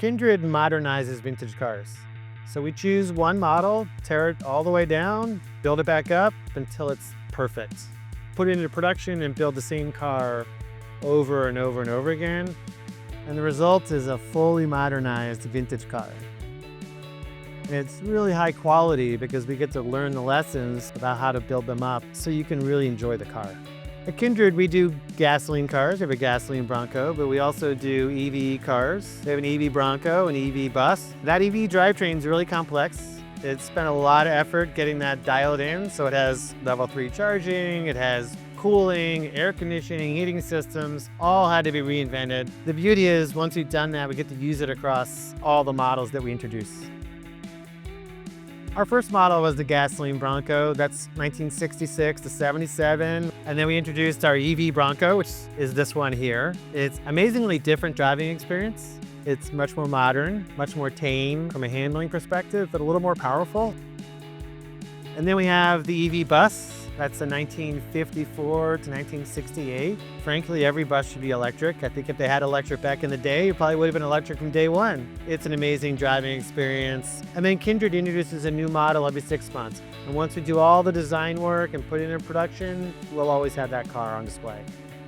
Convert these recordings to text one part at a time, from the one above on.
Kindred modernizes vintage cars. So we choose one model, tear it all the way down, build it back up until it's perfect. Put it into production and build the same car over and over and over again. And the result is a fully modernized vintage car. And it's really high quality because we get to learn the lessons about how to build them up so you can really enjoy the car. At Kindred, we do gasoline cars. We have a gasoline Bronco, but we also do EV cars. We have an EV Bronco, an EV bus. That EV drivetrain is really complex. It's spent a lot of effort getting that dialed in. So it has level 3 charging, it has cooling, air conditioning, heating systems, all had to be reinvented. The beauty is once we've done that, we get to use it across all the models that we introduce. Our first model was the gasoline Bronco. That's 1966 to 77. And then we introduced our EV Bronco, which is this one here. It's amazingly different driving experience. It's much more modern, much more tame from a handling perspective, but a little more powerful. And then we have the EV bus. That's the 1954 to 1968. Frankly, every bus should be electric. I think if they had electric back in the day, it probably would have been electric from day one. It's an amazing driving experience. And then Kindred introduces a new model every 6 months. And once we do all the design work and put it in production, we'll always have that car on display.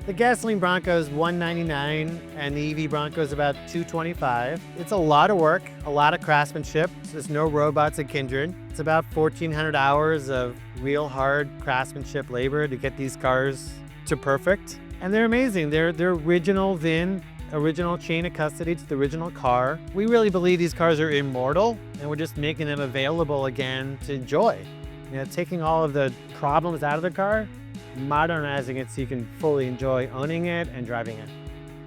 The gasoline Bronco is $199 and the EV Bronco is about $225. It's a lot of work, a lot of craftsmanship. So there's no robots at Kindred. It's about 1,400 hours of real hard craftsmanship labor to get these cars to perfect. And they're amazing. They're original VIN, original chain of custody to the original car. We really believe these cars are immortal and we're just making them available again to enjoy. You know, taking all of the problems out of the car, modernizing it so you can fully enjoy owning it and driving it.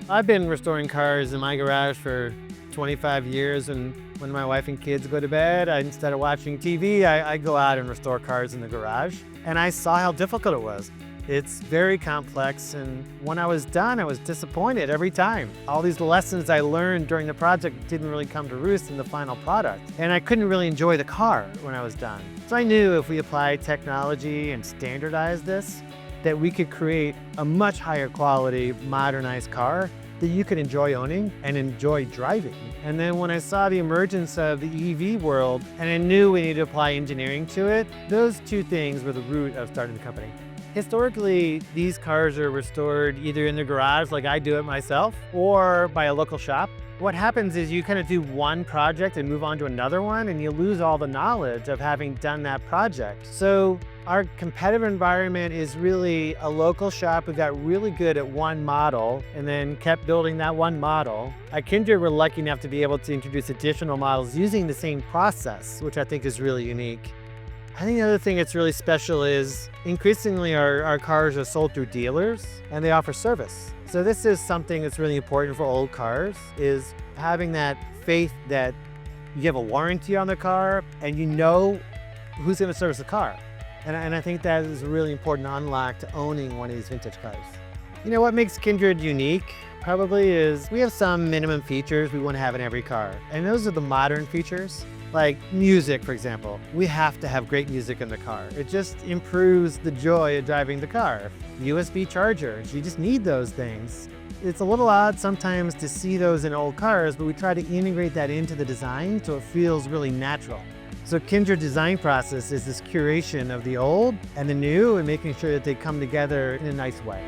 I've been restoring cars in my garage for 25 years, and when my wife and kids go to bed, instead of watching TV, I go out and restore cars in the garage. And I saw how difficult it was. It's very complex, and when I was done, I was disappointed every time. All these lessons I learned during the project didn't really come to roost in the final product, and I couldn't really enjoy the car when I was done. So I knew if we applied technology and standardized this, that we could create a much higher quality, modernized car that you could enjoy owning and enjoy driving. And then when I saw the emergence of the EV world, and I knew we needed to apply engineering to it, those two things were the root of starting the company. Historically, these cars are restored either in the garage, like I do it myself, or by a local shop. What happens is you kind of do one project and move on to another one, and you lose all the knowledge of having done that project. So our competitive environment is really a local shop who got really good at one model and then kept building that one model. At Kindred, we're lucky enough to be able to introduce additional models using the same process, which I think is really unique. I think the other thing that's really special is increasingly our cars are sold through dealers and they offer service. So this is something that's really important for old cars, is having that faith that you have a warranty on the car and you know who's going to service the car. And I think that is a really important unlock to owning one of these vintage cars. You know what makes Kindred unique probably is we have some minimum features we want to have in every car. And those are the modern features, like music, for example. We have to have great music in the car. It just improves the joy of driving the car. USB chargers, you just need those things. It's a little odd sometimes to see those in old cars, but we try to integrate that into the design so it feels really natural. So Kindred design process is this curation of the old and the new and making sure that they come together in a nice way.